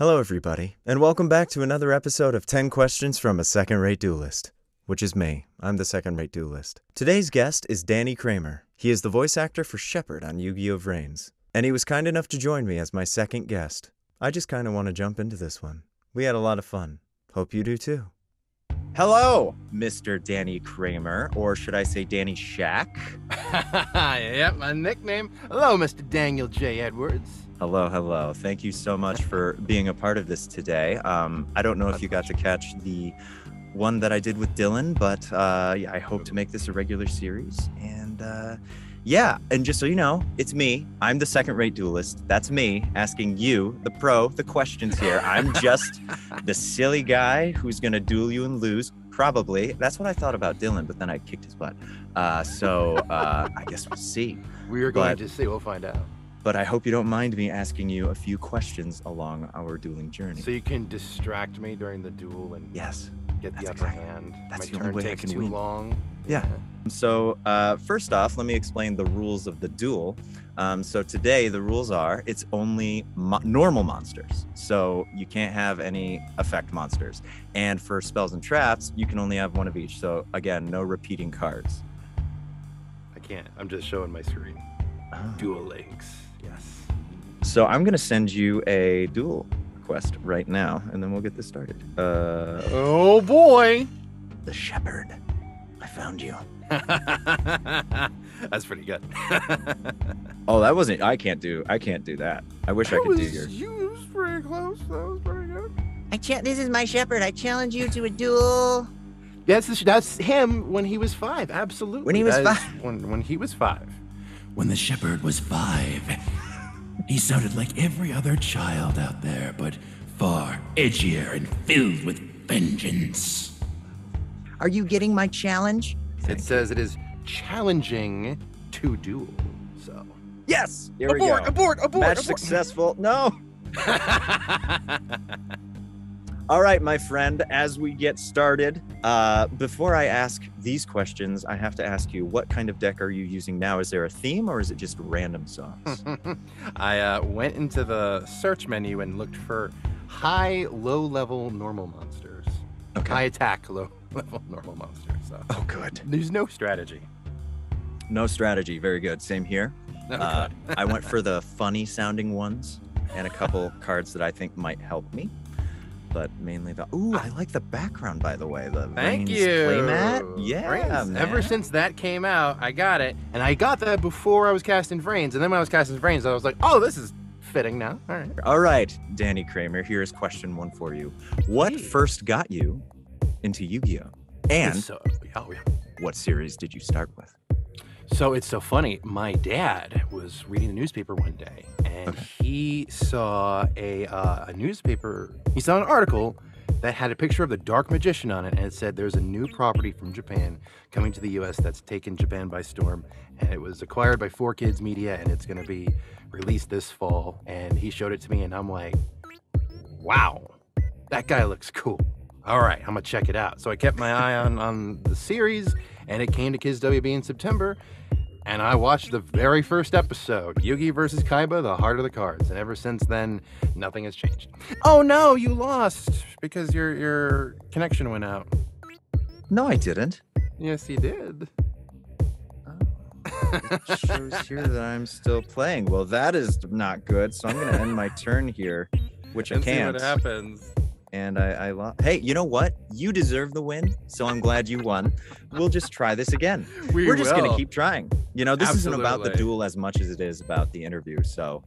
Hello everybody, and welcome back to another episode of 10 Questions from a Second-Rate Duelist, which is me. I'm the second-rate duelist. Today's guest is Danny Kramer. He is the voice actor for Shepard on Yu-Gi-Oh! Vrains, and he was kind enough to join me as my second guest. I just kind of want to jump into this one. We had a lot of fun. Hope you do too. Hello, Mr. Danny Kramer, or should I say Danny Shack? Yep, my nickname. Hello, Mr. Daniel J. Edwards. Hello, hello. Thank you so much for being a part of this today. I don't know if you got to catch the one that I did with Dylan, but yeah, I hope to make this a regular series. And yeah, and just so you know, it's me. I'm the second-rate duelist. That's me asking you, the pro, the questions here. I'm just the silly guy who's going to duel you and lose, probably. That's what I thought about Dylan, but then I kicked his butt. So I guess we'll see. We're going to see. We'll find out. But I hope you don't mind me asking you a few questions along our dueling journey. So you can distract me during the duel and yes, get the upper hand. That's my the turn only way takes I can too win. long. Yeah. So first off, let me explain the rules of the duel. So today the rules are it's only normal monsters. So you can't have any effect monsters. And for spells and traps, you can only have one of each. So again, no repeating cards. I can't. I'm just showing my screen. Oh. Duel links. Yes. So I'm going to send you a duel request right now, and then we'll get this started. Oh boy. The Shepherd. I found you. That's pretty good. Oh, that wasn't. I can't do that. I wish I could do yours. You was pretty close. That was pretty good. This is my shepherd. I challenge you to a duel. Yes, that's him when he was 5. Absolutely. When he was That is 5. When he was 5. When the shepherd was 5, he sounded like every other child out there, but far edgier and filled with vengeance. Are you getting my challenge? It says it is challenging to duel. So. Yes. Here we go. Abort! Match successful. No. All right, my friend, as we get started, before I ask these questions, I have to ask you, what kind of deck are you using now? Is there a theme or is it just random songs? I went into the search menu and looked for high, low-level normal monsters. Okay. High attack, low-level normal monsters. So. Oh, good. There's no strategy. No strategy. Very good. Same here. Okay. I went for the funny-sounding ones and a couple cards that I think might help me. But mainly the I like the background, by the way. The Thank Vrains you. playmat. Yeah, Vrains. man. Ever since that came out, I got it, and I got that before I was casting Vrains. And then when I was casting Vrains, I was like, "Oh, this is fitting now." All right. All right, Danny Kramer. Here's question 1 for you. What first got you into Yu-Gi-Oh? And what series did you start with? So it's so funny. My dad was reading the newspaper one day, and he saw a newspaper. He saw an article that had a picture of the Dark Magician on it, and it said there's a new property from Japan coming to the U.S. that's taken Japan by storm, and it was acquired by 4Kids Media, and it's going to be released this fall. And he showed it to me, and I'm like, wow, that guy looks cool. All right, I'm gonna check it out. So I kept my eye on the series, and it came to Kids WB in September. And I watched the very first episode, Yugi versus Kaiba, the heart of the cards. And ever since then, nothing has changed. Oh no, you lost because your connection went out. No, I didn't. Yes, you did. It shows here that I'm still playing. Well, that is not good. So I'm going to end my turn here, which I And see can't. what happens. And I lost. Hey, you know what? You deserve the win, so I'm glad you won. We'll just try this again. We're just going to keep trying. You know, this isn't about the duel as much as it is about the interview. So,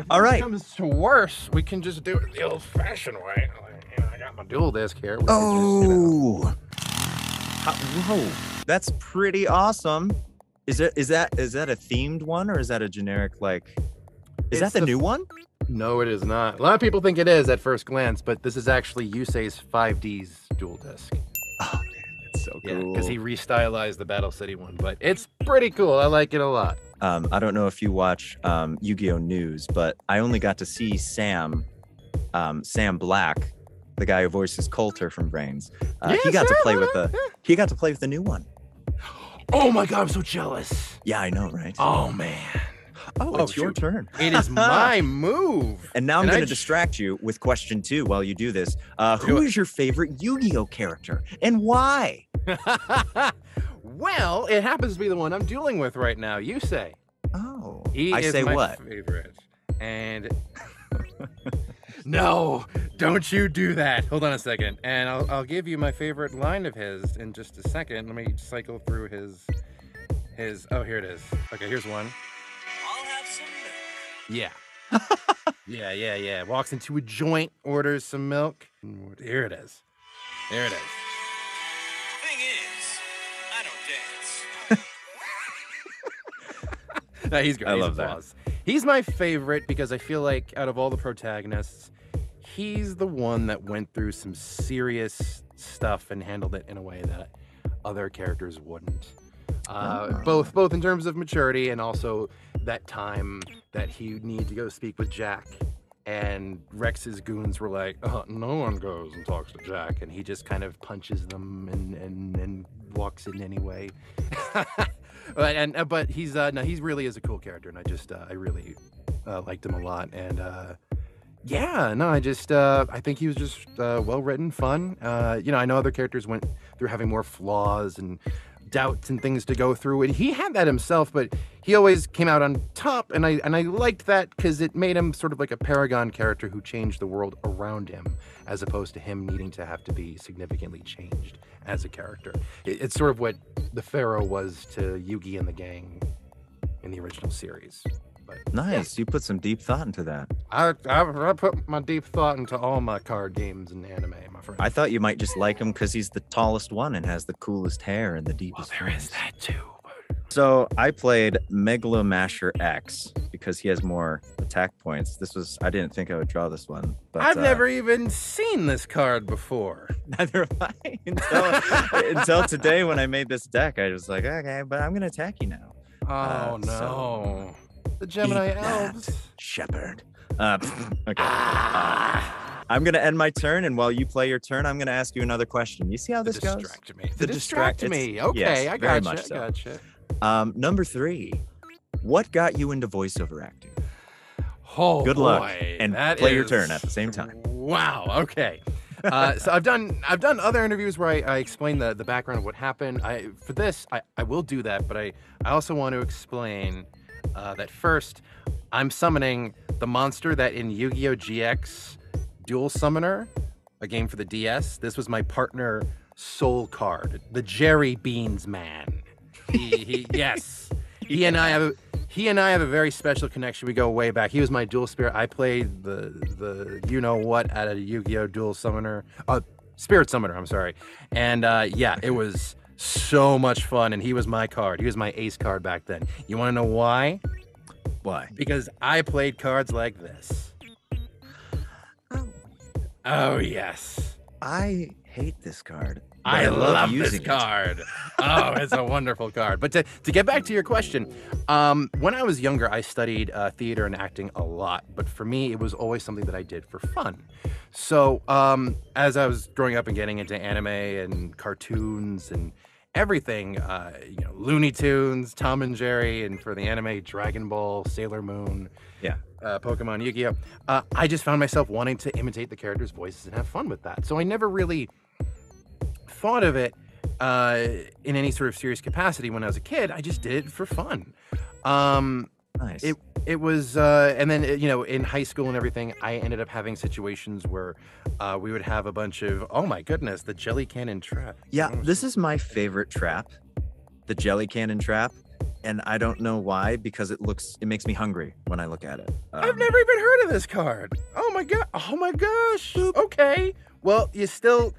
all right. If it comes to worse, we can just do it the old-fashioned way. I got my duel disc here. We Oh, whoa! That's pretty awesome. Is that a themed one or is that a generic like? Is that the new one? No, it is not. A lot of people think it is at first glance, but this is actually Yusei's 5D's dual disc. Oh man, it's so cool. Yeah, because he restylized the Battle City one, but it's pretty cool. I like it a lot. I don't know if you watch Yu-Gi-Oh! News, but I only got to see Sam Black, the guy who voices Coulter from Vrains. He got to play with the new one. Oh my god, I'm so jealous. Yeah, I know, right? Oh man. Oh, it's your shoot. turn. It is my move. And now I'm And going I to distract you with question 2 while you do this. Do Who it. is your favorite Yu-Gi-Oh character and why? Well, it happens to be the one I'm dueling with right now. You say. Oh, He I is say my what? favorite. And no, don't you do that. Hold on a second. And I'll give you my favorite line of his in just a second. Let me cycle through his oh, here it is. Okay, here's one. I'll have some milk. Yeah. Yeah. Walks into a joint, orders some milk. Here it is. There it is. Thing is, I don't dance. No, he's great. I He's love that. applause. He's my favorite because I feel like out of all the protagonists, he's the one that went through some serious stuff and handled it in a way that other characters wouldn't. Both in terms of maturity and also that time that he needed to go speak with Jack. And Rex's goons were like, no one goes and talks to Jack. And he just kind of punches them and walks in anyway. But he's no, he really is a cool character, and I really liked him a lot. And I think he was just well written, fun. I know other characters went through having more flaws and doubts and things to go through, and he had that himself, but he always came out on top, and I liked that because it made him sort of like a paragon character who changed the world around him, as opposed to him needing to have to be significantly changed as a character. It's sort of what the Pharaoh was to Yugi and the gang in the original series. But Nice. You put some deep thought into that. I put my deep thought into all my card games and anime, my friend. I thought you might just like him because he's the tallest one and has the coolest hair and the deepest voice. that too. So I played Megalomasher X because he has more attack points. I didn't think I would draw this one. But I've never even seen this card before. Neither have I until today when I made this deck. I was like, okay, but I'm going to attack you now. Oh no. so- The Gemini Eat that, elves. Shepherd. Okay. I'm going to end my turn, and while you play your turn, I'm going to ask you another question. You see how this goes? Distract me. The Distract it's- me. Okay, yes, I very gotcha. much so. I gotcha. Number 3. What got you into voiceover acting? Oh, Good luck, boy, and that play your is- turn at the same time. Wow. Okay. So I've done other interviews where I explain the background of what happened. For this I will do that, but I also want to explain that first I'm summoning the monster that in Yu-Gi-Oh GX Dual Summoner, a game for the DS. This was my partner soul card, the Jerry Beans Man. Yes. He and I have a very special connection. We go way back. He was my dual spirit. I played the you know what at a Yu-Gi-Oh Dual Summoner, Spirit Summoner. I'm sorry. And it was so much fun. And he was my card. He was my ace card back then. You want to know why? Why? Because I played cards like this. Oh yes. I hate this card. but I love this using it. card. Oh, it's a wonderful card. But to get back to your question, when I was younger, I studied theater and acting a lot. But for me, it was always something that I did for fun. So as I was growing up and getting into anime and cartoons and everything, Looney Tunes, Tom and Jerry, and for the anime, Dragon Ball, Sailor Moon, Yeah. Pokemon, Yu-Gi-Oh! I just found myself wanting to imitate the characters' voices and have fun with that. So I never really thought of it in any sort of serious capacity when I was a kid. I just did it for fun. Nice. It was, and then, in high school and everything, I ended up having situations where we would have a bunch of, oh my goodness, the jelly cannon trap. Yeah, this is my favorite trap, the jelly cannon trap, and I don't know why, because it makes me hungry when I look at it. I've never even heard of this card. Oh my gosh. Okay. Well, you're still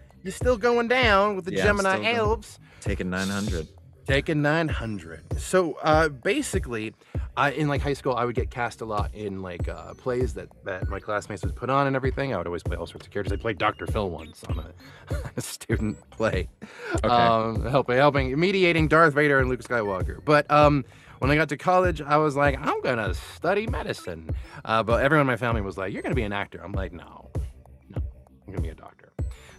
going down with the Yeah, I'm Gemini still going. elves. Taking 900. Taking 900. So basically, in like high school, I would get cast a lot in like plays that my classmates would put on and everything. I would always play all sorts of characters. I played Dr. Phil once on a student play, helping mediating Darth Vader and Luke Skywalker. But when I got to college, I was like, I'm gonna study medicine. But everyone in my family was like, you're gonna be an actor. I'm like, no, I'm gonna be a doctor.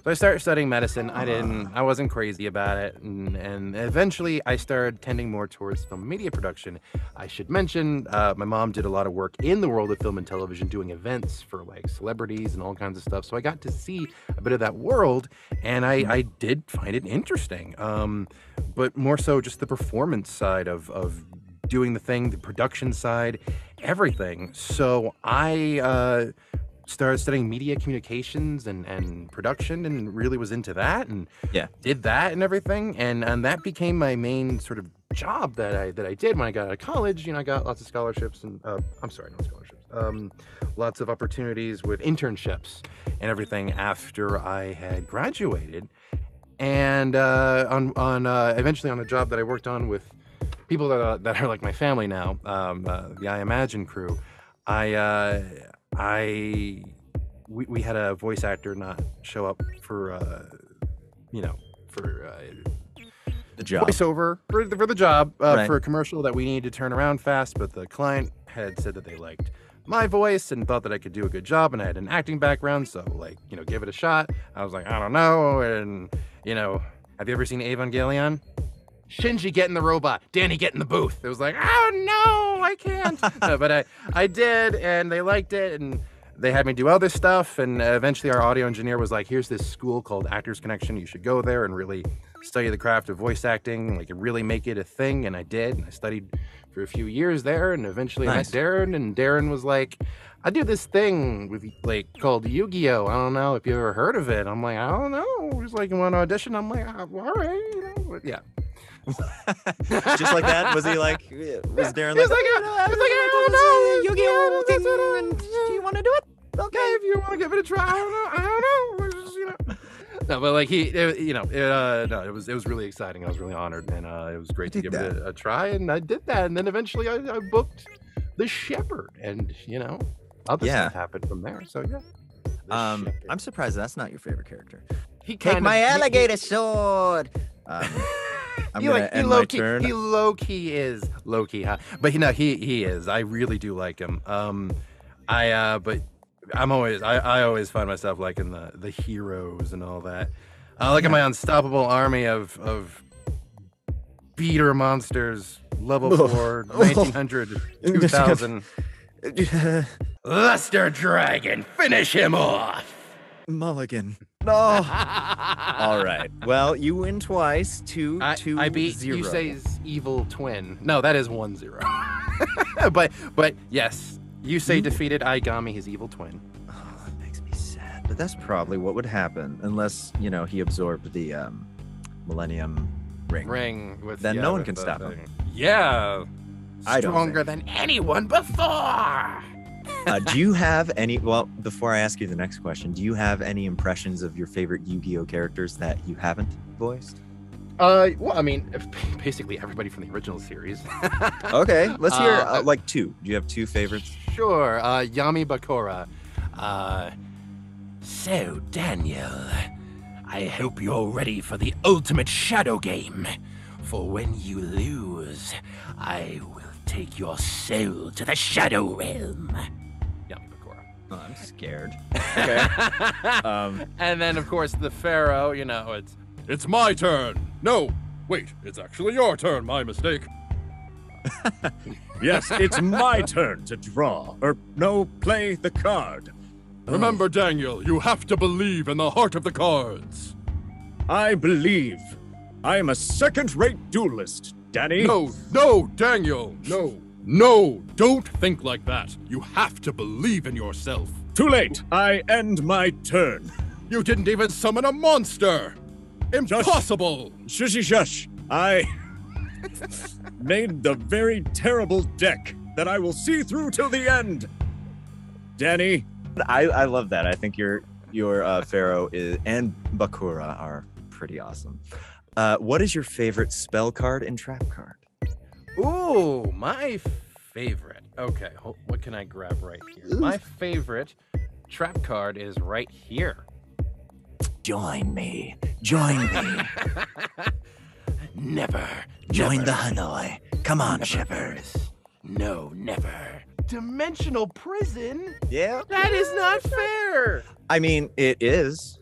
So I started studying medicine. I wasn't crazy about it. And eventually I started tending more towards film and media production. I should mention, my mom did a lot of work in the world of film and television, doing events for like celebrities and all kinds of stuff. So I got to see a bit of that world, and I did find it interesting. But more so just the performance side of doing the thing, the production side, everything. So I started studying media communications and production, and really was into that, and did that and everything, and that became my main sort of job that I did when I got out of college. You know, I got lots of scholarships and not scholarships, lots of opportunities with internships and everything after I had graduated, and eventually on a job that I worked on with people that are like my family now, the I Imagine crew. We had a voice actor not show up for The job. voiceover for the job Right. for a commercial that we needed to turn around fast, but the client had said that they liked my voice and thought that I could do a good job, and I had an acting background, so give it a shot. I was like, I don't know, and have you ever seen Evangelion? Shinji, get in the robot. Danny, get in the booth. It was like, oh no, I can't. No, but I did, and they liked it, and they had me do other stuff, and eventually our audio engineer was like, here's this school called Actors Connection. You should go there and really study the craft of voice acting, and really make it a thing. And I did, and I studied for a few years there, and eventually I met Darren, and Darren was like, I do this thing with called Yu-Gi-Oh. I don't know if you ever heard of it. I'm like, I don't know. He's like, you want to audition? I'm like, all right, But yeah. Just like that? Was he like, was Darren He was like, I don't know. Yu-Gi-Oh thing, and do you want to do it? Okay, if you want to give it a try, I don't know. Just, No, but it was really exciting. I was really honored, and it was great to give it a try, and I did that, and then eventually I booked the Shepherd, and other stuff happened from there. So yeah. I'm surprised that's not your favorite character. Take my alligator sword. I'm gonna end my turn. He low key is low key, huh? But he is. I really do like him. But I always find myself liking the heroes and all that. Look at my unstoppable army of beater monsters, level 4, 1900, 2000. Luster Dragon, finish him off. Mulligan. No. All right. Well, you win twice. 2-2-0. I beat Yusei's evil twin. No, that is 1-0. but yes, Yusei defeated Aigami, his evil twin. Oh, that makes me sad. But that's probably what would happen unless he absorbed the Millennium Ring. Then no one can stop him. Yeah. Stronger than anyone before. Do you have any, before I ask you the next question, do you have any impressions of your favorite Yu-Gi-Oh characters that you haven't voiced? Well, I mean, basically everybody from the original series. Okay, let's hear two. Do you have two favorites? Sure. Yami Bakura. So, Daniel, I hope you're ready for the ultimate shadow game. For when you lose, I will take your soul to the shadow realm. Yami Bakura. Oh, I'm scared. Okay. And then, of course, the Pharaoh, It's my turn. No, wait, it's actually your turn. My mistake. Yes, it's my turn to draw. Or no, play the card. Remember, Daniel, you have to believe in the heart of the cards. I believe. I am a second-rate duelist, Danny. No, Daniel. No, don't think like that. You have to believe in yourself. Too late. I end my turn. You didn't even summon a monster. Impossible. Shush. I made the very terrible deck that I will see through till the end. Danny. I love that. I think your Pharaoh and Bakura are pretty awesome. What is your favorite spell card and trap card? Ooh, my favorite. Okay, what can I grab right here? My favorite trap card is right here. Join me. Never. Join the Hanoi. Come on, Shepard. No, never. Dimensional prison? Yeah. That is not fair. I mean, it is.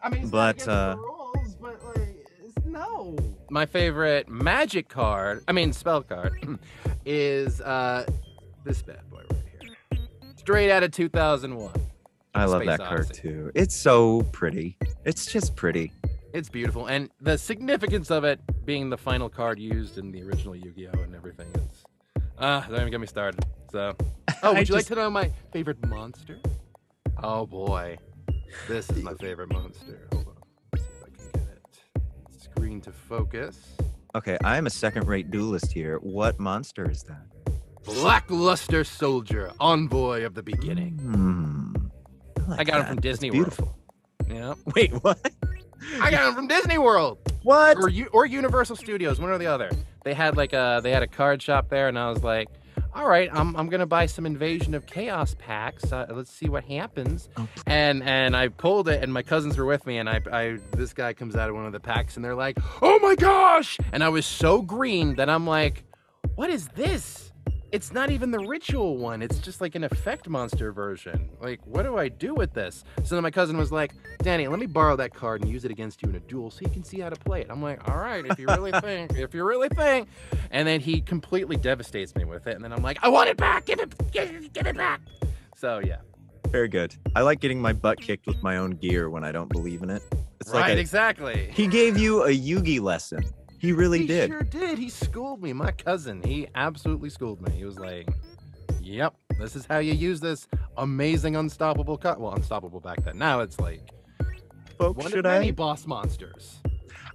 I mean, it's But, not against the rules, but like, no. My favorite magic card, spell card, is this bad boy right here. Straight out of 2001. I love Space that card Odyssey. too. It's so pretty. It's just pretty. It's beautiful, and the significance of it being the final card used in the original Yu-Gi-Oh! And everything is... don't even get me started. So, would you like to know my favorite monster? Oh boy, this is my favorite monster. Hold on, let's see if I can get it. Screen to focus. Okay, I am a second-rate duelist here. What monster is that? Blackluster Soldier, Envoy of the Beginning. I got him from Disney World. Beautiful. Yeah. Wait, what? I got him from Disney World. What? Or Universal Studios, one or the other. They had a card shop there, and I was like, all right, I'm gonna buy some Invasion of Chaos packs. Let's see what happens. Oh. And I pulled it, and my cousins were with me, and this guy comes out of one of the packs, and they're like, oh my gosh! And I was so green that I'm like, what is this? It's not even the ritual one. It's just like an effect monster version. Like, what do I do with this? So then my cousin was like, Danny, let me borrow that card and use it against you in a duel so you can see how to play it. I'm like, all right, if you really think. And then he completely devastates me with it. And then I'm like, I want it back. Give it back. So, yeah. Very good. I like getting my butt kicked with my own gear when I don't believe in it. It's Right, exactly. He gave you a Yugi lesson. He really did. He sure did. He schooled me. My cousin, he absolutely schooled me. He was like, yep, this is how you use this amazing unstoppable cut. Well, unstoppable back then. Now it's like Folks, one should of many I? boss monsters.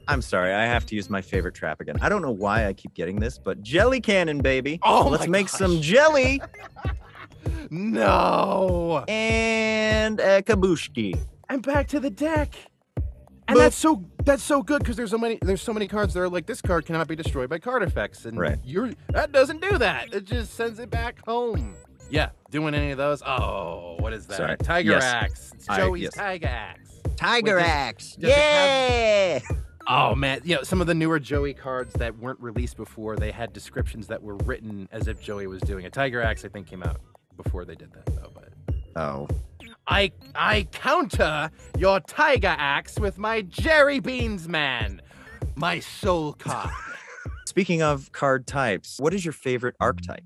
I'm sorry, I have to use my favorite trap again. I don't know why I keep getting this, but jelly cannon, baby. Oh, let's my make gosh. some jelly No. and a kabushki. I'm back to the deck. And that's so good because there's so many cards that are like, this card cannot be destroyed by card effects, and Right. that doesn't do that. It just sends it back home. Yeah, doing any of those? Oh, what is that? Sorry. Tiger Yes. Axe. It's Joey's yes. Tiger Axe. Tiger Wait, Axe. does it Yeah. Oh man, some of the newer Joey cards that weren't released before, they had descriptions that were written as if Joey was doing it. Tiger Axe, I think, came out before they did that though. But Oh. I counter your Tiger Axe with my Jerry Beans Man, my soul card. Speaking of card types, what is your favorite archetype?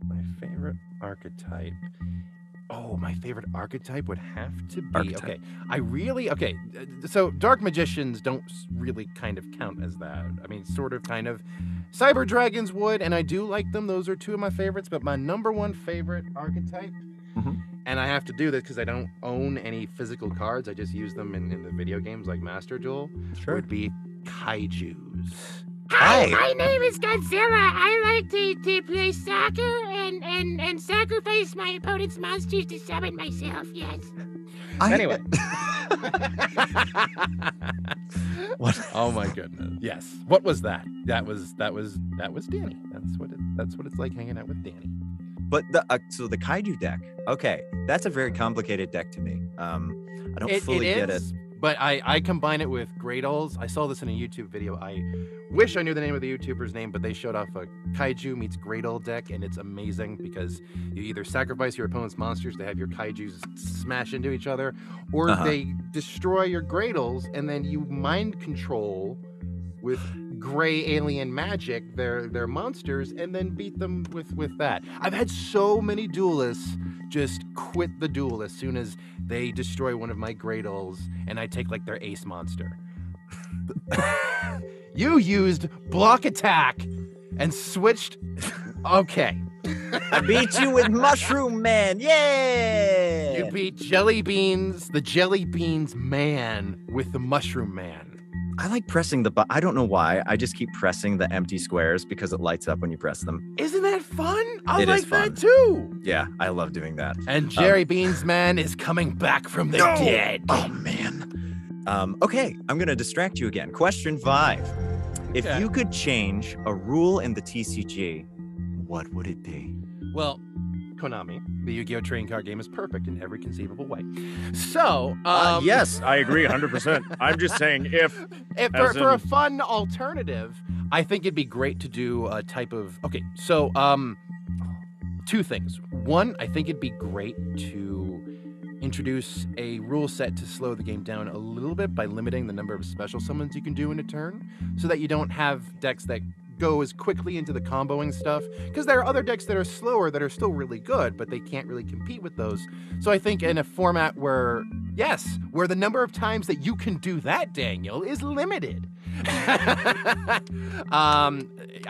My favorite archetype. Oh, my favorite archetype would have to be Archetype. okay. So dark magicians don't really kind of count as that. I mean, sort of, kind of. Cyber dragons would, and I do like them. Those are two of my favorites. But my number one favorite archetype, and I have to do this because I don't own any physical cards. I just use them in the video games like Master Duel. Sure. Would be kaijus. Hi. My name is Godzilla. I like to play soccer and sacrifice my opponent's monsters to summon myself. Yes. Anyway. What? Oh my goodness. Yes. What was that? That was Danny. That's what it's like hanging out with Danny. But so the kaiju deck. Okay, that's a very complicated deck to me. I don't fully get it. But I combine it with Gradles. I saw this in a YouTube video. I wish I knew the name of the YouTuber's name, but they showed off a Kaiju meets Gradle deck, and it's amazing because you either sacrifice your opponent's monsters to have your Kaijus smash into each other, or they destroy your Gradles, and then you mind control with gray alien magic their monsters, and then beat them with that. I've had so many duelists just quit the duel as soon as they destroy one of my Gradles, and I take like their ace monster. You used block attack and switched. Okay. I beat you with Mushroom Man. Yeah. You beat Jelly Beans, the Jelly Beans Man, with the Mushroom Man. I like pressing the button. I don't know why. I just keep pressing the empty squares because it lights up when you press them. Isn't that fun? I It is like that fun. too. Yeah, I love doing that. And Jerry Beans Man is coming back from the dead. Oh man. Okay, I'm gonna distract you again. Question 5. If Okay. you could change a rule in the TCG, what would it be? Well, Konami, the Yu-Gi-Oh! Trading card game, is perfect in every conceivable way. So, Yes, I agree 100%. I'm just saying if for a fun alternative, I think it'd be great to do a type of... Okay, so, two things. One, I think it'd be great to introduce a rule set to slow the game down a little bit by limiting the number of special summons you can do in a turn, so that you don't have decks that go as quickly into the comboing stuff, because there are other decks that are slower that are still really good, but they can't really compete with those. So I think in a format where, yes, where the number of times that you can do that, Daniel, is limited. I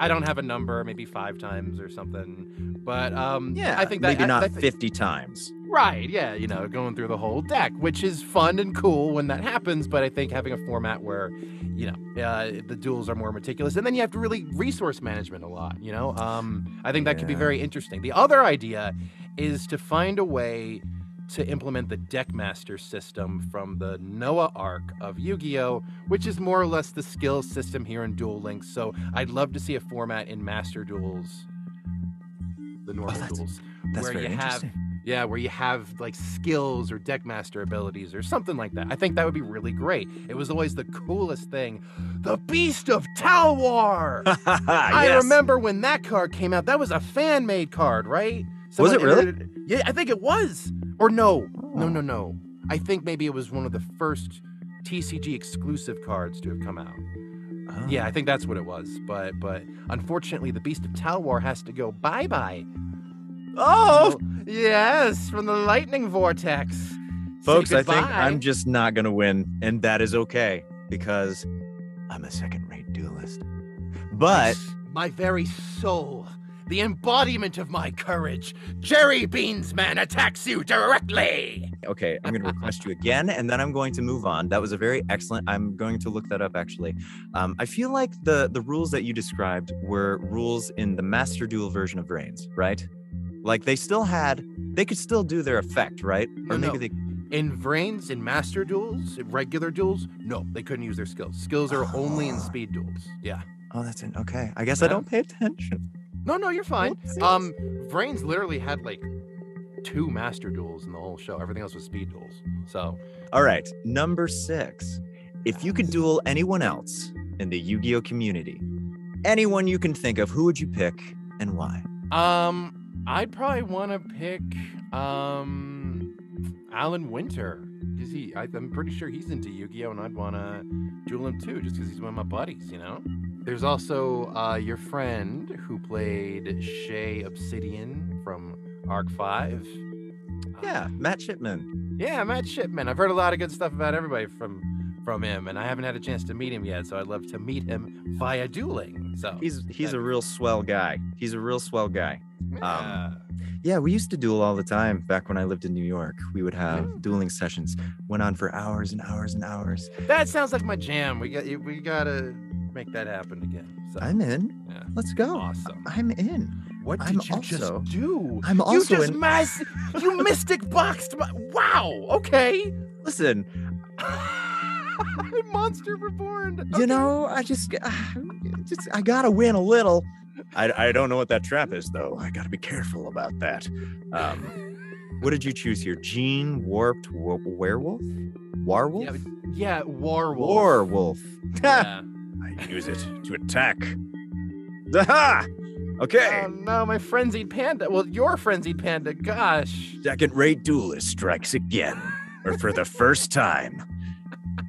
don't have a number, maybe 5 times or something, but yeah, I think that maybe not 50 times. Right, yeah, you know, going through the whole deck, which is fun and cool when that happens, but I think having a format where, you know, the duels are more meticulous, and then you have to really resource management a lot, you know? I think that could be very interesting. The other idea is to find a way to implement the Deckmaster system from the Noah arc of Yu-Gi-Oh!, which is more or less the skill system here in Duel Links, so I'd love to see a format in Master Duels, the normal duels, that's where very you have... interesting. Yeah, where you have like skills or Deckmaster abilities or something like that. I think that would be really great. It was always the coolest thing. The Beast of Talwar! I remember when that card came out. That was a fan-made card, right? Was it really? Yeah, I think it was. Or no. No. I think maybe it was one of the first TCG exclusive cards to have come out. Oh. Yeah, I think that's what it was. But unfortunately, the Beast of Talwar has to go bye-bye. Oh! Yes, from the lightning vortex. Folks, I think I'm just not going to win, and that is okay, because I'm a second-rate duelist. But... my very soul, the embodiment of my courage, Jerry Beansman attacks you directly! Okay, I'm going to request you again, and then I'm going to move on. That was a very excellent... I'm going to look that up, actually. I feel like the rules that you described were rules in the Master Duel version of Reigns, right? Like, they could still do their effect, right? Or maybe they... In Reigns, in Master Duels, in regular duels, no, they couldn't use their skills. Skills are only in speed duels. Yeah. Oh, that's it. Okay. I guess I don't pay attention. No, you're fine. Reigns literally had, like, 2 Master Duels in the whole show. Everything else was speed duels. So... All right, number 6. If you could duel anyone else in the Yu-Gi-Oh community, anyone you can think of, who would you pick and why? I'd probably want to pick Alan Winter, because I'm pretty sure he's into Yu-Gi-Oh, and I'd want to duel him too, just because he's one of my buddies, you know? There's also your friend who played Shay Obsidian from Arc 5. Yeah, Matt Shipman. Yeah, Matt Shipman. I've heard a lot of good stuff about everybody from him, and I haven't had a chance to meet him yet, so I'd love to meet him via dueling. So he's a real swell guy. He's a real swell guy. Yeah. We used to duel all the time back when I lived in New York. We would have dueling sessions, went on for hours and hours and hours. That sounds like my jam. We gotta make that happen again. So. I'm in. Yeah. Let's go. Awesome. I'm in. What did you just do? I'm also you just you mystic boxed my... Wow. Okay. Listen. Monster Reborn. Okay. You know, I gotta win a little. I don't know what that trap is, though. I gotta be careful about that. What did you choose here? Gene Warped Werewolf? Warwolf? Yeah, Warwolf. Warwolf. Yeah. I use it to attack. Aha! Okay. Oh no, my frenzied panda. Well, your frenzied panda. Gosh. Second-rate duelist strikes again, or for the first time.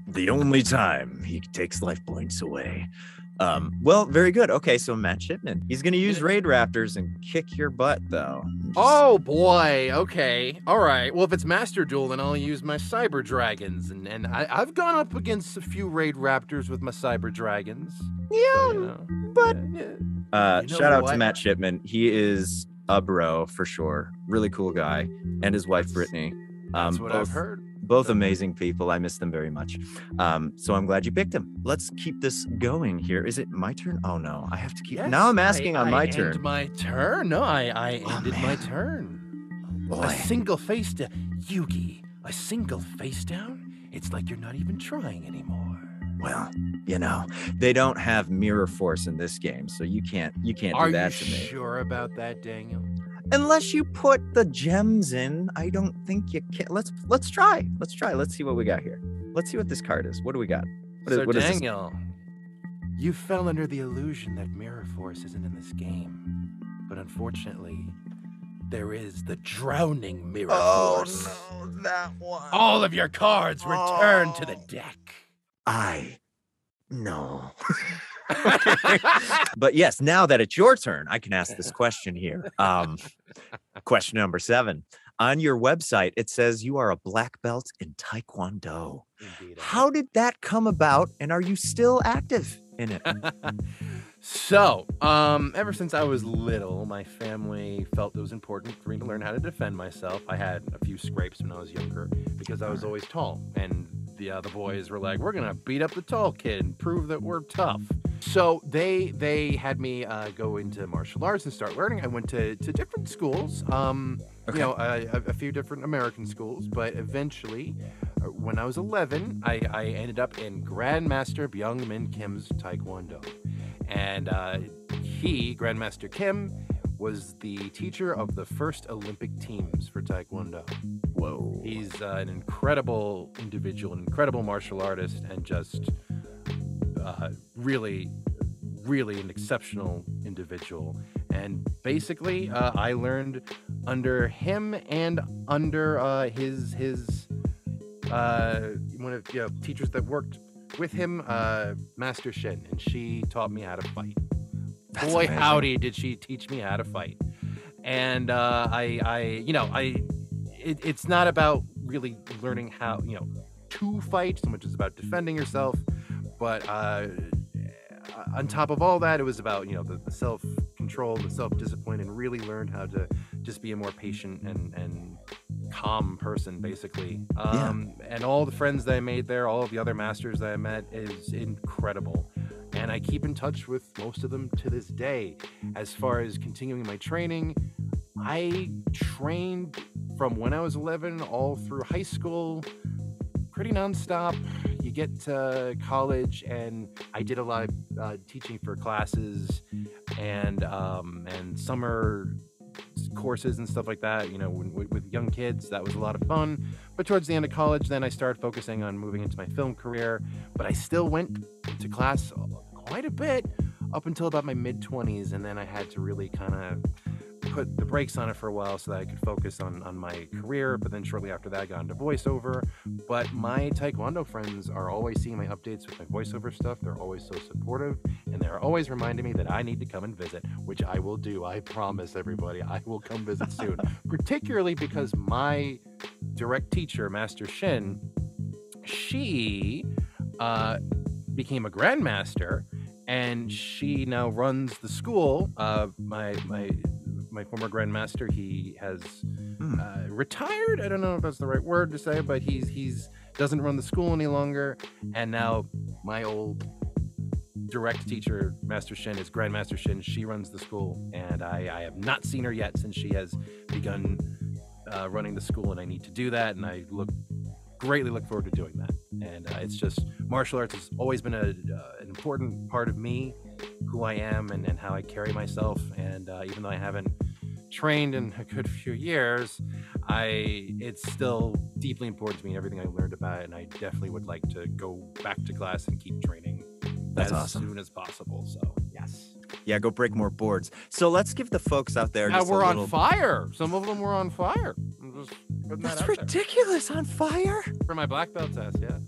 The only time he takes life points away. Well, very good. Okay, so Matt Shipman. He's gonna use Raid Raptors and kick your butt, though. Oh boy. Okay. All right. Well, if it's Master Duel, then I'll use my Cyber Dragons, and I've gone up against a few Raid Raptors with my Cyber Dragons. Yeah, so, you know, but shout out to Matt Shipman. He is a bro for sure. Really cool guy, and his wife Brittany. That's what I've heard. Both amazing people. I miss them very much. So I'm glad you picked him. Let's keep this going here. Is it my turn? Oh no, I have to keep. Yes, now I'm asking on my turn. My turn? No, I ended my turn. Boy. A single face down, Yugi. A single face down? It's like you're not even trying anymore. Well, you know, they don't have mirror force in this game, so you can't do that to me. Are you sure about that, Daniel? Unless you put the gems in, I don't think you can. Let's try. Let's see what we got here. Let's see what this card is. What do we got? What Daniel, you fell under the illusion that mirror force isn't in this game. But unfortunately, there is the drowning mirror force. No, that one. All of your cards return to the deck. No. But yes, now that it's your turn, I can ask this question here. Question number 7. On your website, it says you are a black belt in Taekwondo. Indeed. How did that come about, and are you still active in it? So, ever since I was little, my family felt it was important for me to learn how to defend myself. I had a few scrapes when I was younger because I was always tall, and the boys were like, "We're gonna beat up the tall kid and prove that we're tough." So they had me go into martial arts and start learning. I went to different schools, Okay. you know, a few different American schools, but eventually, when I was 11, I ended up in Grandmaster Byung Min Kim's Taekwondo. And Grandmaster Kim, was the teacher of the first Olympic teams for Taekwondo. Whoa. He's an incredible individual, an incredible martial artist, and just really an exceptional individual. And basically, I learned under him and under his one of teachers that worked with him, Master Shin, and she taught me how to fight. That's Boy, amazing. howdy, did she teach me how to fight. And it's not about really learning how, to fight so much as about defending yourself. But on top of all that, it was about, the self-control, the self-discipline, and really learned how to just be a more patient and calm person, basically. And all the friends that I made there, all of the other masters that I met, is incredible. And I keep in touch with most of them to this day. As far as continuing my training, I trained from when I was 11 all through high school, pretty nonstop. You get to college, and I did a lot of teaching for classes and summer courses and stuff like that, with young kids. That was a lot of fun. But towards the end of college, then I started focusing on moving into my film career. But I still went to class quite a bit up until about my mid-20s, and then I had to really kind of put the brakes on it for a while so that I could focus on my career. But then shortly after that, I got into voiceover. But my Taekwondo friends are always seeing my updates with my voiceover stuff. They're always so supportive, and they're always reminding me that I need to come and visit, which I will do. I promise everybody I will come visit soon. Particularly because my direct teacher, Master Shin, she became a grandmaster, and she now runs the school. My former grandmaster, he has retired. I don't know if that's the right word to say, but he's doesn't run the school any longer. And now my old direct teacher, Master Shin, is Grandmaster Shin. She runs the school, and I have not seen her yet since she has begun running the school, and I need to do that, and I greatly look forward to doing that. And it's just, martial arts has always been an important part of me, who I am, and how I carry myself. And even though I haven't trained in a good few years, it's still deeply important to me, everything I learned about it, and I definitely would like to go back to class and keep training That's as awesome. soon as possible. So yes. Yeah, go break more boards. So let's give the folks out there Now just we're a on little... fire. Some of them were on fire. I'm just putting that That's out there. ridiculous. On fire? For my black belt test, yeah.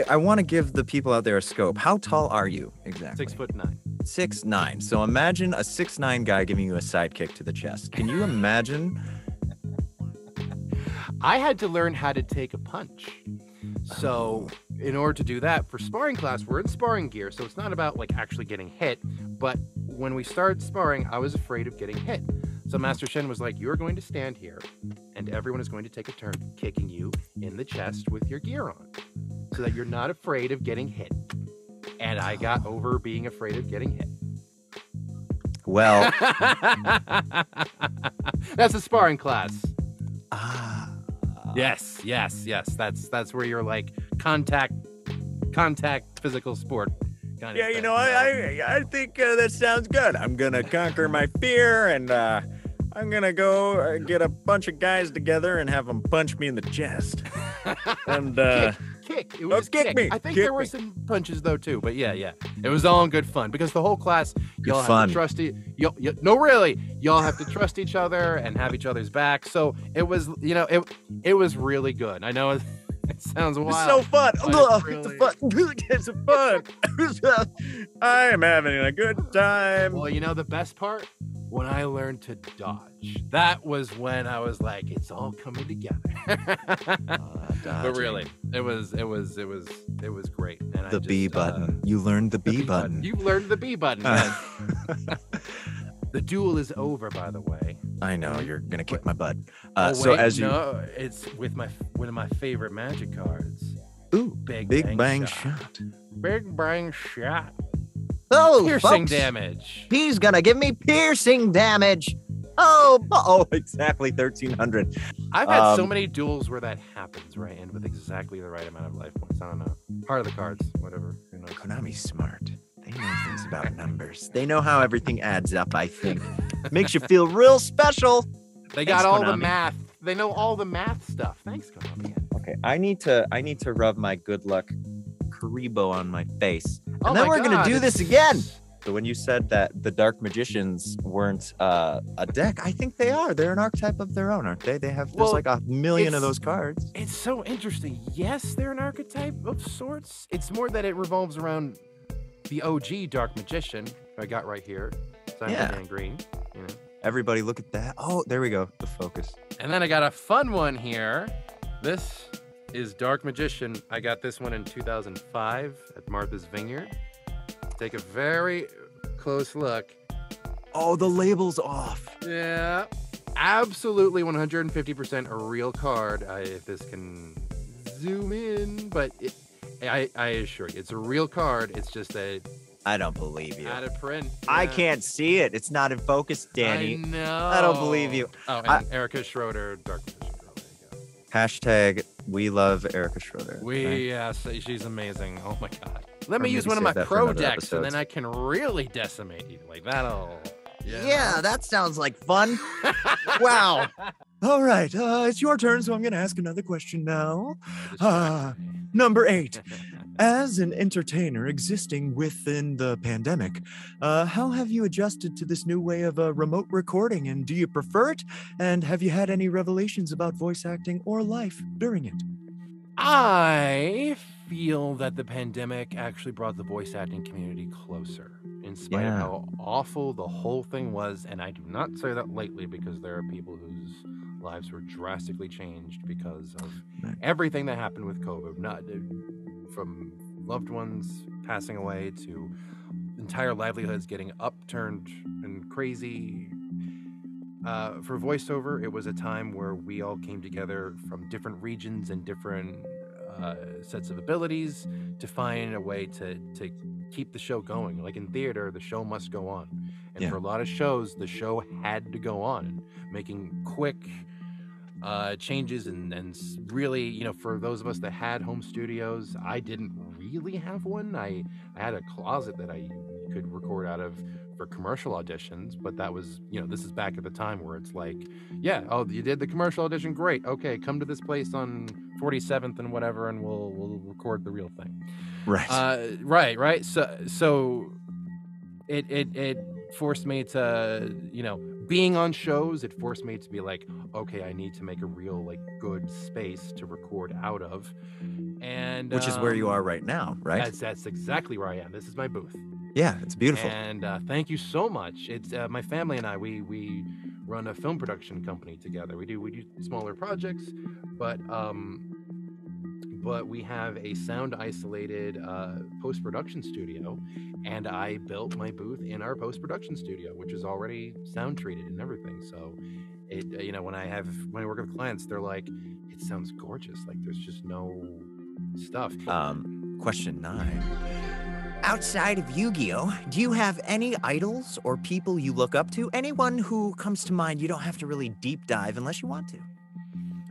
I want to give the people out there a scope. How tall are you exactly? 6'9". 6'9". So imagine a 6'9" guy giving you a sidekick to the chest. Can you imagine? I had to learn how to take a punch. So in order to do that, for sparring class, we're in sparring gear. So it's not about actually getting hit. But when we started sparring, I was afraid of getting hit. So Master Shen was like, you're going to stand here, and everyone is going to take a turn kicking you in the chest with your gear on, so that you're not afraid of getting hit. And I got over being afraid of getting hit. Well, that's a sparring class. Yes. Yes. That's where you're contact physical sport. Kind of thing. I think that sounds good. I'm gonna conquer my fear, and I'm gonna go get a bunch of guys together and have them punch me in the chest. And kick kick. It was kick me, I think kick there were me. some punches though too, but yeah. It was all in good fun because the whole class, y'all have to trust y'all have to trust each other and have each other's back. So it was, it was really good. I know it sounds wild. It's so fun. but It's fun. I am having a good time. Well, the best part, when I learned to dodge, that was when I was like, it's all coming together. But really, it was great. And The B button. You learned the B button. You learned the B button. Man. The duel is over, by the way. I know you're gonna kick my butt. It's with one of my favorite magic cards. Ooh, Big bang shot. Big bang shot. Oh, Piercing folks, damage. he's gonna give me piercing damage. Oh, Exactly 1300. I've had so many duels where that happens, right? And with exactly the right amount of life points. I don't know. Part of the cards, whatever. Who knows? Konami's smart. They know things about numbers. They know how everything adds up, I think. Makes you feel real special. They got Thanks, all Konami. the math. They know all the math stuff. Thanks, Konami. Okay, I need to rub my good luck Karibo on my face. And Oh then my we're gonna God, do this it's- again. So when you said that the Dark Magicians weren't a deck, I think they are. They're an archetype of their own, aren't they? They have there's Well, like 1,000,000 of it's- those cards. It's so interesting. Yes, they're an archetype of sorts. It's more that it revolves around the OG Dark Magician I got right here. Signed by Dan Green. Everybody look at that. Oh, there we go. The focus. And then I got a fun one here. This is Dark Magician. I got this one in 2005 at Martha's Vineyard. Take a very close look. Oh, the label's off. Yeah, absolutely 150% a real card. If this can zoom in, but I assure you, it's a real card. It's just that I don't believe you. out of print. I Yeah. can't see it. It's not in focus, Danny. I know. I don't believe you. Oh, and Erica Schroeder, Dark Magician Girl. There you go. Hashtag we love Erica Schroeder. She's amazing. Oh my God. Let me Or use maybe one of my save that for pro another decks, and episode. then I can really decimate you. Like that'll. yeah, that sounds like fun. Wow. All right, it's your turn, so I'm going to ask another question now. Number 8. As an entertainer existing within the pandemic, how have you adjusted to this new way of remote recording, and do you prefer it? And have you had any revelations about voice acting or life during it? I feel that the pandemic actually brought the voice acting community closer, in spite of how awful the whole thing was. And I do not say that lightly, because there are people whose lives were drastically changed because of everything that happened with COVID, not from loved ones passing away to entire livelihoods getting upturned and crazy. For voiceover, it was a time where we all came together from different regions and different sets of abilities to find a way to keep the show going. Like in theater, the show must go on. And for a lot of shows, the show had to go on. And making quick changes and really, for those of us that had home studios, I didn't really have one. I had a closet that I could record out of for commercial auditions, but that was, this is back at the time where it's like, you did the commercial audition, great, okay, come to this place on 47th and whatever, and we'll record the real thing. Right. So it forced me to, being on shows, it forced me to be like, okay, I need to make a real good space to record out of, and Which is where you are right now, right? That's exactly where I am. This is my booth. Yeah, it's beautiful. And thank you so much. It's my family and I. We run a film production company together. We do smaller projects, but we have a sound isolated post production studio, and I built my booth in our post production studio, which is already sound treated and everything. So it when I work with clients, they're like, it sounds gorgeous. Like there's just no stuff. Question 9. Outside of Yugioh, do you have any idols or people you look up to? Anyone who comes to mind? You don't have to really deep dive unless you want to.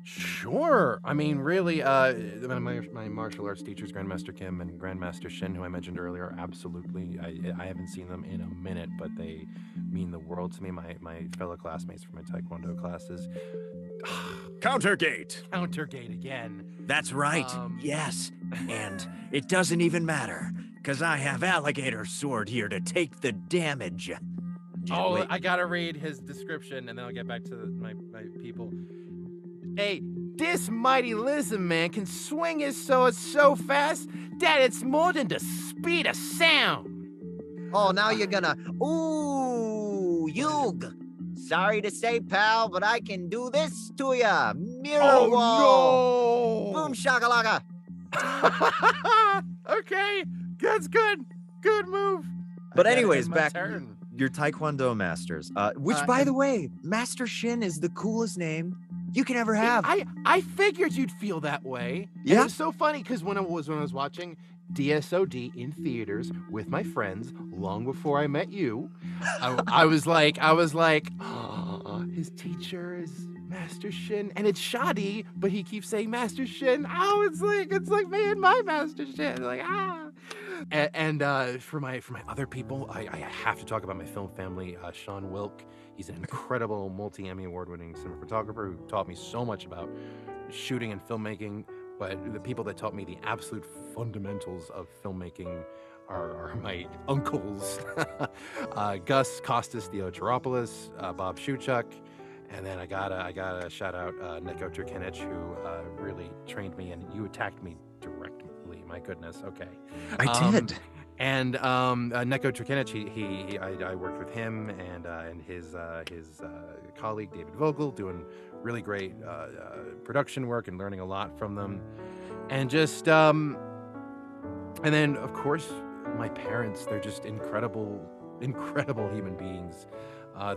Sure. I mean, really, my martial arts teachers, Grandmaster Kim and Grandmaster Shin, who I mentioned earlier, absolutely. I haven't seen them in a minute, but they mean the world to me. My fellow classmates from my Taekwondo classes. Countergate. Countergate again. That's right. Yes. And it doesn't even matter, because I have Alligator Sword here to take the damage. Oh, Wait. I gotta read his description, and then I'll get back to my people. Hey, this mighty lizard man can swing his sword so fast that it's more than the speed of sound. Oh, now you're gonna... Ooh, Yug. Sorry to say, pal, but I can do this to ya. Mirror wall. Boom shakalaka. Okay, that's good. Good move. But anyways, back your Taekwondo masters. Which, by the way, Master Shin is the coolest name you can ever have. I figured you'd feel that way. Yeah. It was so funny because when I was watching DSOD in theaters with my friends long before I met you, I was like, oh, his teacher is Master Shin, and it's Shadi, but he keeps saying Master Shin. Oh, it's like me and my Master Shin. Like And for my other people, I have to talk about my film family. Sean Wilk, he's an incredible multi-Emmy award-winning cinematographer who taught me so much about shooting and filmmaking. But the people that taught me the absolute fundamentals of filmmaking are my uncles, Gus Costas Theodoropoulos, Bob Shuchuk, and then I gotta shout out Neko Turkinich, who really trained me, and you attacked me directly. My goodness. Okay. I did. And Neko Turkinich, I worked with him and his colleague David Vogel, doing really great production work and learning a lot from them. And just and then of course my parents, they're just incredible human beings.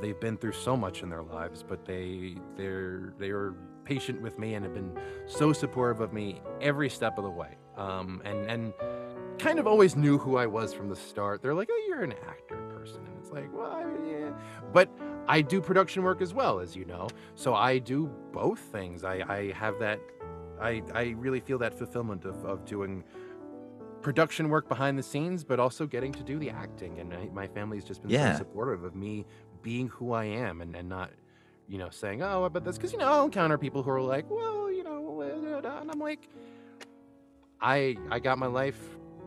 They've been through so much in their lives, but they are patient with me and have been so supportive of me every step of the way. And kind of always knew who I was from the start. They're like, oh, you're an actor person. And it's like, well, yeah. But I do production work as well, as you know. So I do both things. I have that, I really feel that fulfillment of doing production work behind the scenes, but also getting to do the acting. And my family's just been so supportive of me being who I am and not, saying, oh, but that's because, I'll encounter people who are like, well, and I'm like, I got my life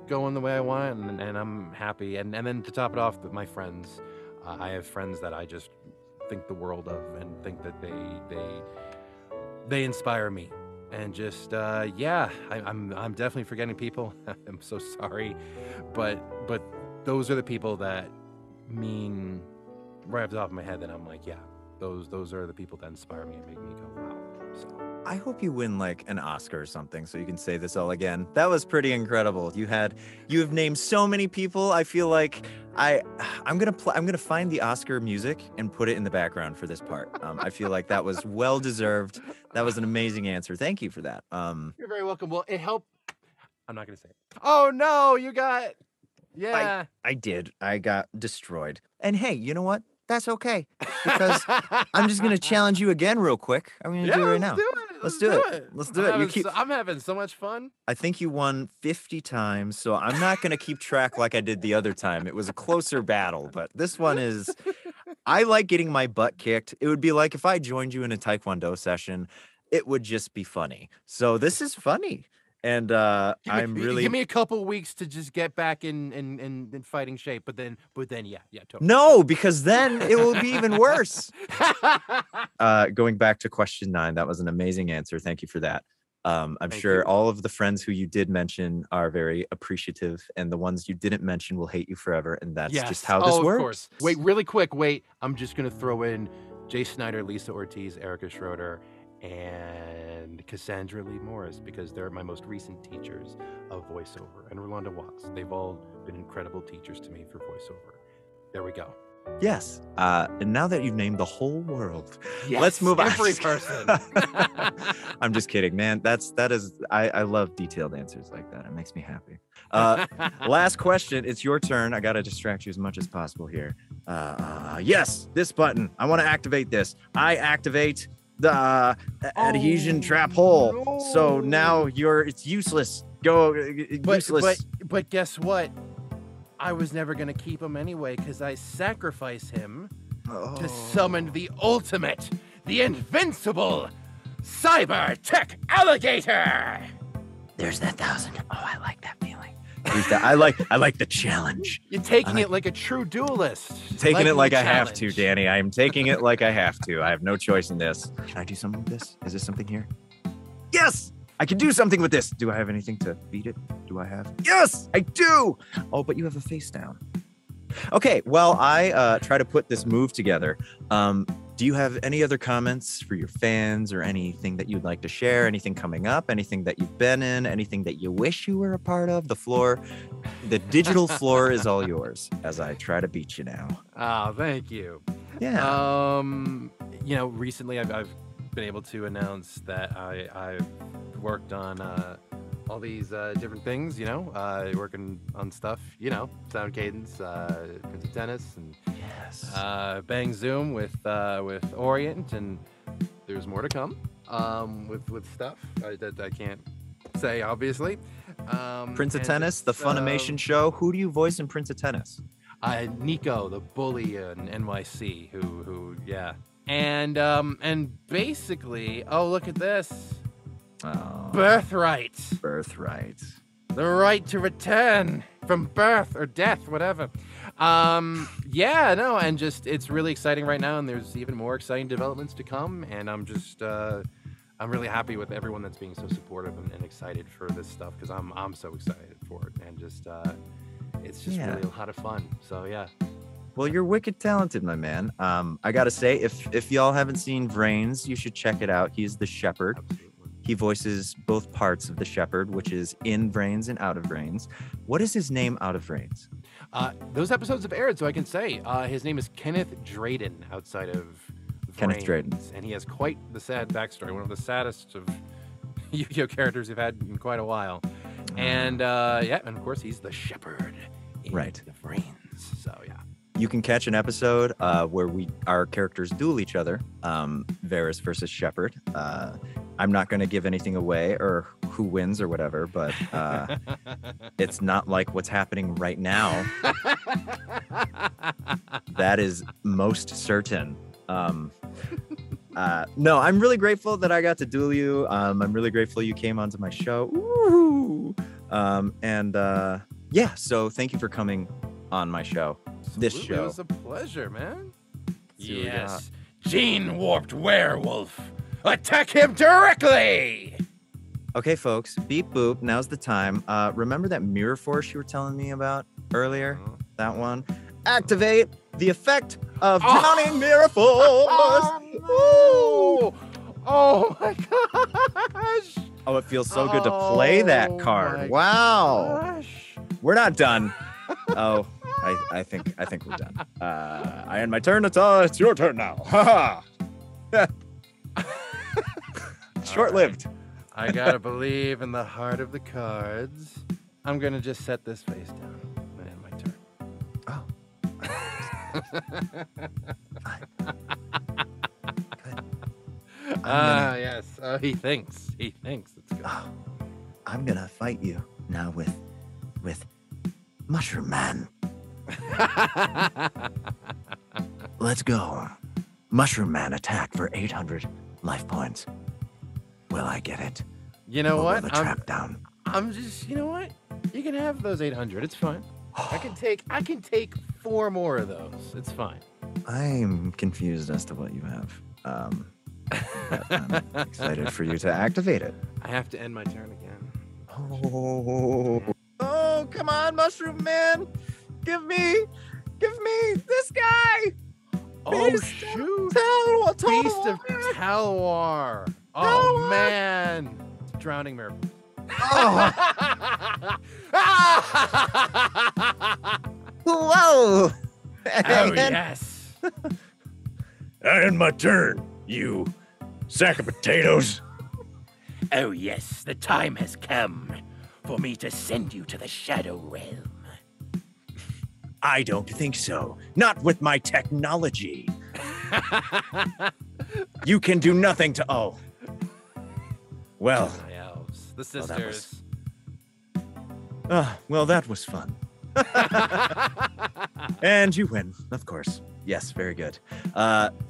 going the way I want, and I'm happy. And then to top it off, my friends, I have friends that I just think the world of and think that they inspire me. And just I'm definitely forgetting people. I'm so sorry, but those are the people that mean right off the top of my head that I'm like, yeah, those are the people that inspire me and make me go, wow. So I hope you win like an Oscar or something so you can say this all again. That was pretty incredible. You have named so many people. I feel like I'm gonna find the Oscar music and put it in the background for this part. I feel like that was well deserved. That was an amazing answer. Thank you for that. You're very welcome. Well, it helped. I'm not gonna say it. Oh no, you got. Yeah. I did. I got destroyed. And hey, you know what? That's okay, because I'm just gonna challenge you again real quick. I'm gonna do it right now. Let's do it. Let's do it. I'm having so much fun. I think you won 50 times, so I'm not gonna keep track like I did the other time. It was a closer battle, but this one is. I like getting my butt kicked. It would be like if I joined you in a Taekwondo session. It would just be funny. So this is funny. And I'm really give me a couple weeks to just get back in fighting shape, but then yeah, totally. No, because then it will be even worse. Going back to question 9, that was an amazing answer. Thank you for that. I'm sure all of the friends who you did mention are very appreciative, and the ones you didn't mention will hate you forever, and that's just how this works. Of course. Wait, really quick. I'm just gonna throw in Jay Snyder, Lisa Ortiz, Erica Schroeder, and Cassandra Lee Morris, because they're my most recent teachers of voiceover, and Rolanda Watts. They've all been incredible teachers to me for voiceover. There we go. Yes. And now that you've named the whole world, let's move on. Every person. I'm just kidding, man. That is I love detailed answers like that. It makes me happy. Last question. It's your turn. I got to distract you as much as possible here. Yes, this button. I want to activate this. I activate the adhesion trap hole. no. So now it's useless. Useless. But guess what? I was never gonna keep him anyway because I sacrificed him to summon the ultimate, the invincible cyber tech alligator. There's that 1,000. Oh, I like that feeling. I like the challenge. You're taking it like a true duelist. Taking it like the I have to, challenge. Danny. I am taking it like I have to. I have no choice in this. Can I do something with this? Is this something here? Yes! I can do something with this. Do I have anything to beat it? Do I have? Yes, I do. Oh, but you have a face down. Okay, well, I try to put this move together. Do you have any other comments for your fans or anything that you'd like to share? Anything coming up? Anything that you've been in? Anything that you wish you were a part of? The digital floor is all yours as I try to beat you now. Oh, thank you. Yeah. Recently I've been able to announce that I've worked on all these different things, working on stuff, sound cadence, Prince of Tennis, and Bang Zoom with Orient, and there's more to come with stuff that I can't say, obviously. Prince of Tennis, the Funimation show. Who do you voice in Prince of Tennis? Nico, the bully in NYC, who and basically, oh, look at this. Oh, Birthright. The right to return from birth or death, whatever. And just it's really exciting right now, and there's even more exciting developments to come, and I'm really happy with everyone that's being so supportive and excited for this stuff, because I'm so excited for it, and just it's just really a lot of fun. So yeah. Well, you're wicked talented, my man. I gotta say, if y'all haven't seen Vrains, you should check it out. He's the shepherd. Absolutely. He voices both parts of the shepherd, which is in Vrains and out of Vrains. What is his name out of Vrains? Those episodes have aired, so I can say his name is Kenneth Drayden outside of Kenneth Vrains, Drayden. and he has quite the sad backstory. One of the saddest of Yu-Gi-Oh characters we've had in quite a while. And and of course he's the shepherd in the Vrains. So yeah. You can catch an episode where our characters duel each other, Varys versus Shepard. I'm not going to give anything away or who wins or whatever, but it's not like what's happening right now. That is most certain. No, I'm really grateful that I got to duel you. I'm really grateful you came onto my show. Ooh. So thank you for coming on my show. This Absolutely. show. It was a pleasure, man. Yes. Gene warped werewolf. Attack him directly! Okay, folks. Beep boop. Now's the time. Remember that mirror force you were telling me about earlier? That one. Activate the effect of drowning mirror force. Oh my gosh! Oh, it feels so good to play that card. Wow. Gosh. We're not done. Oh, I think we're done. I end my turn. It's your turn now. Ha ha. Short-lived. I gotta believe in the heart of the cards. I'm gonna just set this face down and end my turn. Oh. Good. Yes. He thinks. It's good. Oh, I'm gonna fight you now with Mushroom Man. Let's go. Mushroom Man attack for 800 life points. Will I get it? You know Or what? will the trap down? I'm just. You know what? You can have those 800. It's fine. I can take 4 more of those. It's fine. I'm confused as to what you have. But I'm excited for you to activate it. I have to end my turn again. Oh, come on, Mushroom Man. Give me this guy. Oh, Beast shoot. Beast of Talwar. Oh, man. Drowning Mirror. Oh. Whoa. Oh, yes. I end my turn, you sack of potatoes. Oh, yes, the time has come for me to send you to the Shadow Realm. I don't think so. Not with my technology. You can do nothing to. Oh. Well. The elves, the Well, that was- sisters. Well, that was fun. And you win, of course. Yes, very good.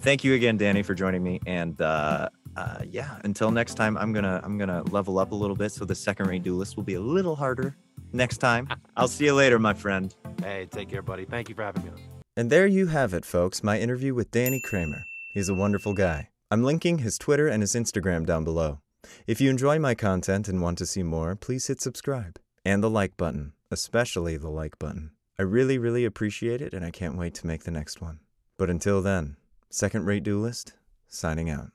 Thank you again, Danny, for joining me. And yeah, until next time, I'm gonna level up a little bit, so the second-rate duelist will be a little harder next time. I'll see you later, my friend. Hey, take care, buddy. Thank you for having me on. And there you have it, folks, my interview with Danny Kramer. He's a wonderful guy. I'm linking his Twitter and his Instagram down below. If you enjoy my content and want to see more, please hit subscribe. And the like button, especially the like button. I really, really appreciate it, and I can't wait to make the next one. But until then, Second Rate Duelist, signing out.